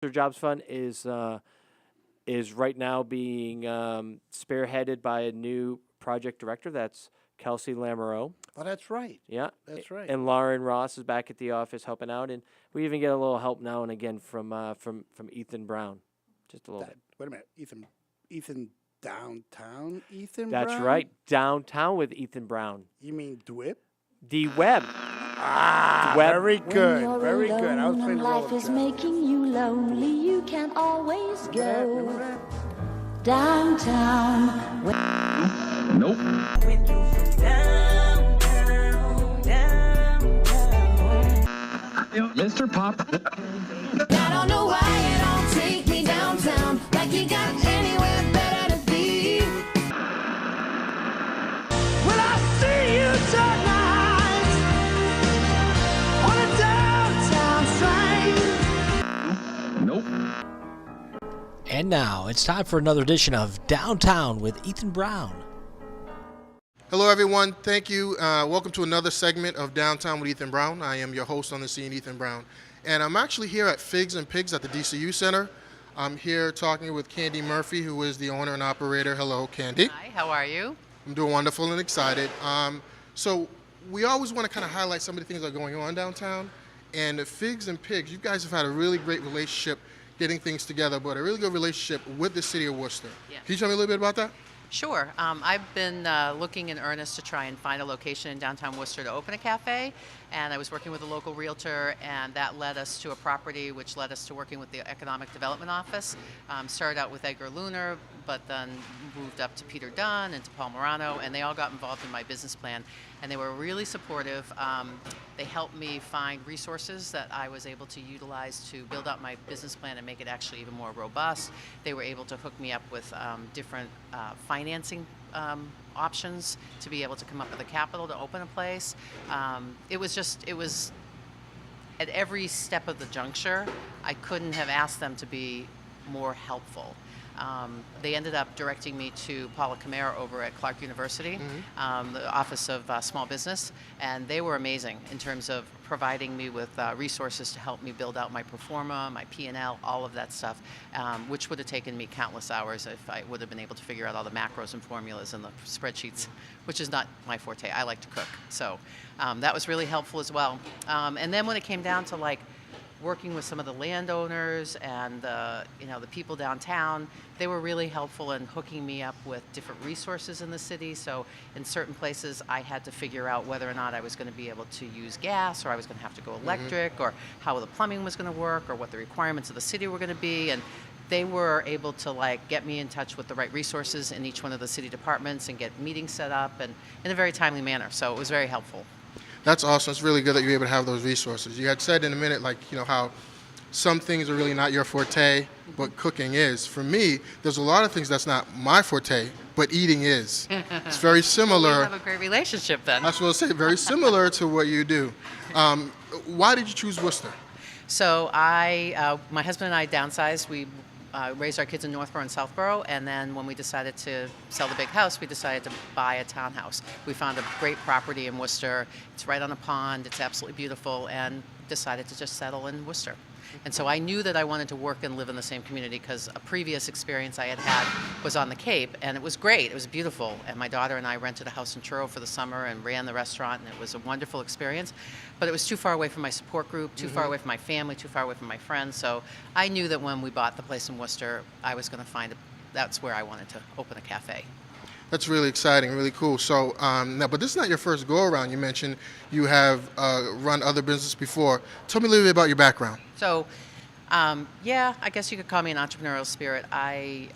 Their Jobs Fund is right now being spearheaded by a new project director. That's Kelsey Lamoureux. Oh, that's right. Yeah, That's right. and Lauren Ross is back at the office helping out, and we even get a little help now and again from Ethan Brown, just a little bit. Wait a minute, Ethan downtown, Ethan That's Brown? right, downtown with Ethan Brown. You mean DWIP? D Web. Ah, Web. very When good, you're very good. I was alone playing and the role life of is Joe. making you lonely, you can always Remember go that? downtown. Nope. When you down, down, down, down. Mr. Pop. I don't know why you don't take me downtown, like you got anywhere better to be. Will I see you tonight on a downtown train? Nope. And now it's time for another edition of Downtown with Ethan Brown. Hello, everyone. Thank you. Welcome to another segment of Downtown with Ethan Brown. I am your host on the scene, Ethan Brown. And I'm actually here at Figs and Pigs at the DCU Center. I'm here talking with Candy Murphy, who is the owner and operator. Hello, Candy. Hi, how are you? I'm doing wonderful and excited. So we always want to kind of highlight some of the things that are going on downtown. And Figs and Pigs, you guys have had a really great relationship getting things together, but a really good relationship with the city of Worcester. Yeah. Can you tell me a little bit about that? Sure. I've been looking in earnest to try and find a location in downtown Worcester to open a cafe, and I was working with a local realtor, and that led us to a property, which led us to working with the Economic Development Office. Started out with Edgar Lunar, but then moved up to Peter Dunn and to Paul Morano, and they all got involved in my business plan, and they were really supportive. They helped me find resources that I was able to utilize to build out my business plan and make it actually even more robust. They were able to hook me up with different financing options to be able to come up with the capital to open a place. It was at every step of the juncture, I couldn't have asked them to be more helpful. They ended up directing me to Paula Camara over at Clark University, the Office of Small Business, and they were amazing in terms of providing me with resources to help me build out my pro forma, my P&L, all of that stuff, which would have taken me countless hours if I would have been able to figure out all the macros and formulas and the spreadsheets, which is not my forte. I like to cook, so that was really helpful as well. And then when it came down to working with some of the landowners and the people downtown, they were really helpful in hooking me up with different resources in the city. So in certain places, I had to figure out whether or not I was going to be able to use gas, or I was going to have to go electric, or how the plumbing was going to work, or what the requirements of the city were going to be. And they were able to get me in touch with the right resources in each one of the city departments and get meetings set up, and in a very timely manner. So it was very helpful. That's awesome. It's really good that you're able to have those resources. You had said in a minute, how some things are really not your forte, but cooking is. For me, there's a lot of things that's not my forte, but eating is. It's very similar. We have a great relationship then. That's what I'll say. Very similar to what you do. Why did you choose Worcester? So my husband and I downsized. We raised our kids in Northborough and Southborough, and then when we decided to sell the big house, we decided to buy a townhouse. We found a great property in Worcester. It's right on a pond. It's absolutely beautiful, and decided to just settle in Worcester. And so I knew that I wanted to work and live in the same community, because a previous experience I had was on the Cape, and it was great. It was beautiful. And my daughter and I rented a house in Truro for the summer and ran the restaurant, and it was a wonderful experience. But it was too far away from my support group, too far away from my family, too far away from my friends. So I knew that when we bought the place in Worcester, I was going to find that's where I wanted to open a cafe. That's really exciting, really cool. So now, but this is not your first go-around. You mentioned you have run other businesses before. Tell me a little bit about your background. So, I guess you could call me an entrepreneurial spirit. I,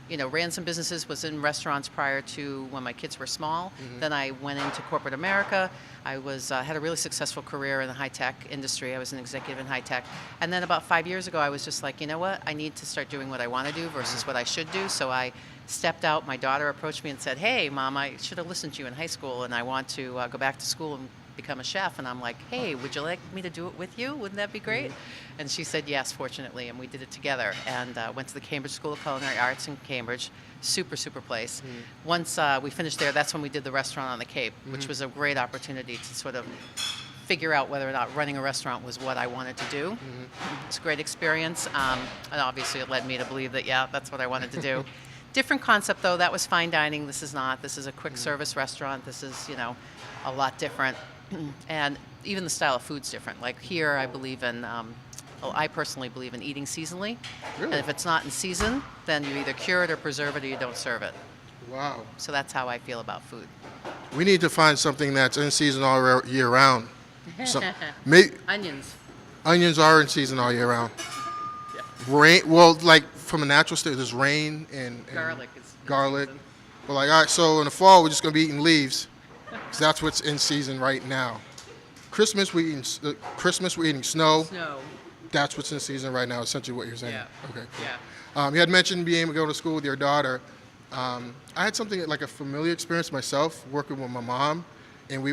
ran some businesses, was in restaurants prior to when my kids were small. Then I went into corporate America. I had a really successful career in the high-tech industry. I was an executive in high-tech. And then about 5 years ago, I was just like, you know what? I need to start doing what I want to do versus what I should do. So I stepped out. My daughter approached me and said, hey, Mom, I should have listened to you in high school, and I want to go back to school and become a chef. And I'm like, hey, would you like me to do it with you? Wouldn't that be great? And she said yes, fortunately, and we did it together, and went to the Cambridge School of Culinary Arts in Cambridge. Super place. Once we finished there, that's when we did the restaurant on the Cape, which was a great opportunity to sort of figure out whether or not running a restaurant was what I wanted to do. It's a great experience, and obviously it led me to believe that, yeah, that's what I wanted to do. Different concept, though. That was fine dining. This is not. This is a quick service restaurant. This is, a lot different. And even the style of food's different. Like here, I believe in, I personally believe in eating seasonally. Really? And if it's not in season, then you either cure it or preserve it or you don't serve it. Wow. So that's how I feel about food. We need to find something that's in season all year round. So, Onions. onions are in season all year round. Rain, well, like from a natural state, there's rain and Garlic is in garlic. season. But like, all right, so in the fall, we're just gonna be eating leaves, 'cause that's what's in season right now. Christmas, we're eating snow. Snow. That's what's in season right now. Essentially, what you're saying. Yeah. Okay. Yeah. You had mentioned being able to go to school with your daughter. I had something like a familiar experience myself working with my mom, and we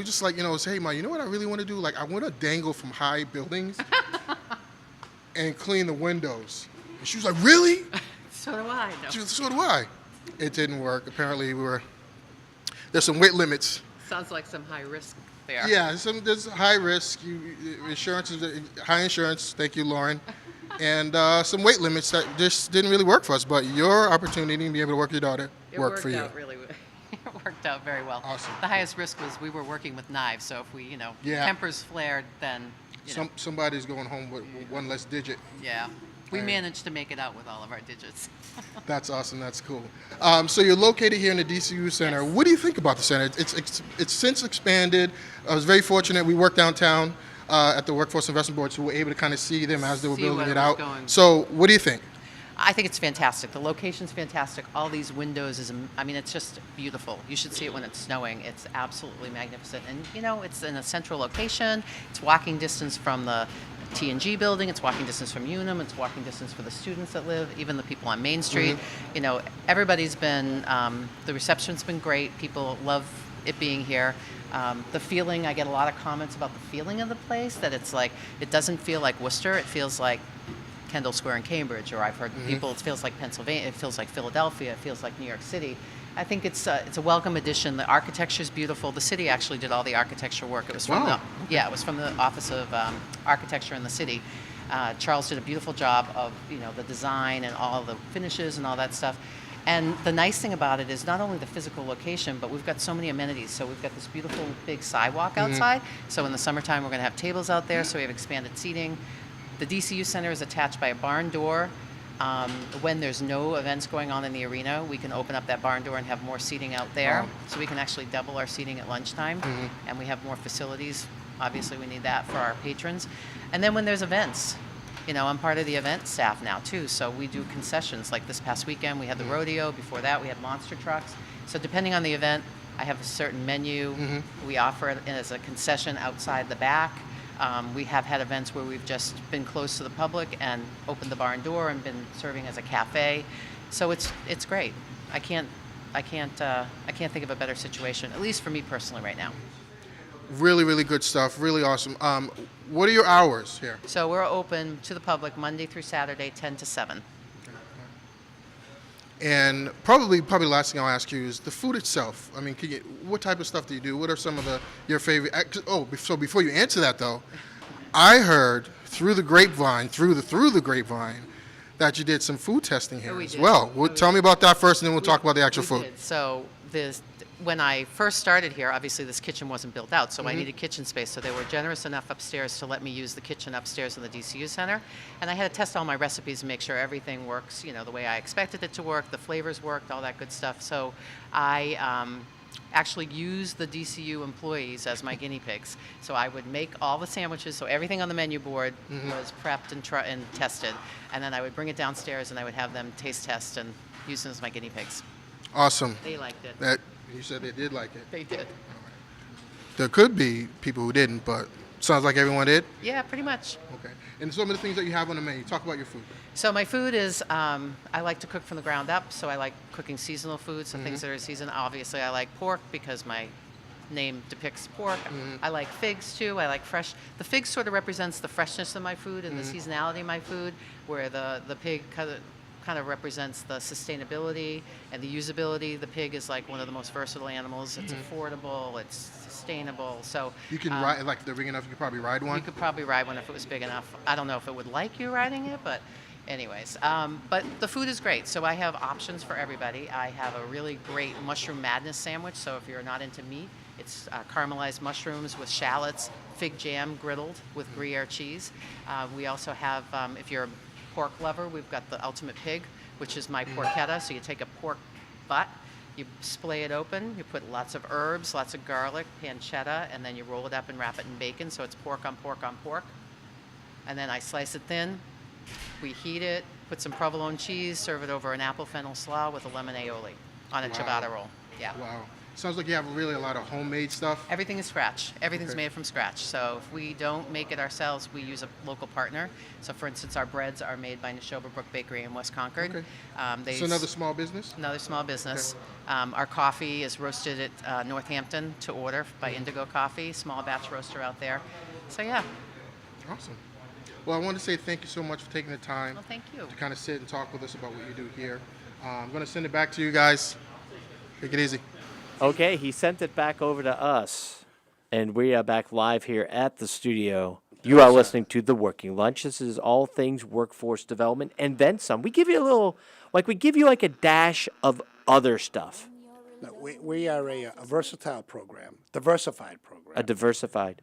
just like, say, hey, Ma, you know what I really want to do? Like, I want to dangle from high buildings and clean the windows. And she was like, really? So do I. No. She was, so do I. It didn't work. Apparently, there's some weight limits. Sounds like some high risk there. Yeah, there's high risk. Insurance is high insurance. Thank you, Lauren. And some weight limits that just didn't really work for us. But your opportunity to be able to work with your daughter worked for you. Out really well. It worked out very well. Awesome. The highest risk was we were working with knives, so if we, Yeah. tempers flared, then, Somebody's going home with one less digit. yeah. We Right. managed to make it out with all of our digits. That's awesome. That's cool. So you're located here in the DCU Center. Yes. What do you think about the center? It's since expanded. I was very fortunate. We worked downtown at the Workforce Investment Board, so we were able to kind of see them as they were See building what it it was out. going. So what do you think? I think it's fantastic. The location's fantastic. All these windows it's just beautiful. You should see it when it's snowing. It's absolutely magnificent. And, it's in a central location. It's walking distance from the T&G building. It's walking distance from Unum. It's walking distance for the students that live, even the people on Main Street. Everybody's been, the reception's been great. People love it being here. The feeling, I get a lot of comments about the feeling of the place, that it's like, it doesn't feel like Worcester. It feels like Kendall Square in Cambridge, or I've heard people, it feels like Pennsylvania, it feels like Philadelphia, it feels like New York City. I think it's a welcome addition. The architecture is beautiful. The city actually did all the architecture work. It was from Wow. it was from the Office of Architecture in the city. Charles did a beautiful job of the design and all the finishes and all that stuff. And the nice thing about it is not only the physical location, but we've got so many amenities. So we've got this beautiful big sidewalk outside. So in the summertime, we're going to have tables out there. So we have expanded seating. The DCU Center is attached by a barn door. When there's no events going on in the arena, we can open up that barn door and have more seating out there. Wow. So we can actually double our seating at lunchtime, and we have more facilities. Obviously, we need that for our patrons. And then when there's events, I'm part of the event staff now too, so we do concessions. Like this past weekend, we had the rodeo. Before that, we had monster trucks. So depending on the event, I have a certain menu. We offer it as a concession outside the back. We have had events where we've just been close to the public and opened the barn door and been serving as a cafe. So it's great. I can't think of a better situation, at least for me personally right now. Really, really good stuff. Really awesome. What are your hours here? So we're open to the public Monday through Saturday, 10 to 7. And probably the last thing I'll ask you is the food itself. I mean, what type of stuff do you do? What are some of your favorite? So before you answer that though, I heard through the grapevine, that you did some food testing here we as did. well. Oh, we Tell me about that first, and then we'll talk about the actual We food. did. So when I first started here, obviously this kitchen wasn't built out, so I needed kitchen space. So they were generous enough upstairs to let me use the kitchen upstairs in the DCU Center. And I had to test all my recipes and make sure everything works, the way I expected it to work, the flavors worked, all that good stuff. So I actually used the DCU employees as my guinea pigs. So I would make all the sandwiches, so everything on the menu board was prepped and tested. And then I would bring it downstairs and I would have them taste test and use them as my guinea pigs. Awesome. They liked it. You said they did like it. They did. There could be people who didn't, but sounds like everyone did. Yeah, pretty much. Okay. And some of the things that you have on the menu. Talk about your food. So my food is, I like to cook from the ground up, so I like cooking seasonal foods, so things that are seasonal. Obviously, I like pork because my name depicts pork. I like figs too. I like fresh. The fig sort of represents the freshness of my food and the seasonality of my food, where the pig kind of represents the sustainability and the usability. The pig is like one of the most versatile animals. It's affordable, it's sustainable. So You can ride, like if they're big enough, you could probably ride one. you could probably ride one if it was big enough. I don't know if it would like you riding it, but anyways. But the food is great. So I have options for everybody. I have a really great mushroom madness sandwich. So if you're not into meat, it's caramelized mushrooms with shallots, fig jam griddled with Gruyere cheese. We also have, if you're a pork lover, we've got the ultimate pig, which is my porchetta. So you take a pork butt, you splay it open, you put lots of herbs, lots of garlic, pancetta, and then you roll it up and wrap it in bacon. So it's pork on pork on pork. And then I slice it thin. We heat it, put some provolone cheese, serve it over an apple fennel slaw with a lemon aioli on a Wow. ciabatta roll. Yeah. Wow. Sounds like you have really a lot of homemade stuff. Everything is scratch. Everything's Okay. made from scratch. So if we don't make it ourselves, we use a local partner. So for instance, our breads are made by Neshoba Brook Bakery in West Concord. Okay. So another small business? Another small business. Our coffee is roasted at Northampton to order by Indigo Coffee, small batch roaster out there. So yeah, Awesome. Well, I want to say thank you so much for taking the time well, thank you. to kind of sit and talk with us about what you do here. I'm going to send it back to you guys. Take it easy. Okay, he sent it back over to us, and we are back live here at the studio. You are listening to The Working Lunch. This is all things workforce development and then some. We give you a little, we give you like a dash of other stuff, No, we are a versatile program, diversified program. a diversified.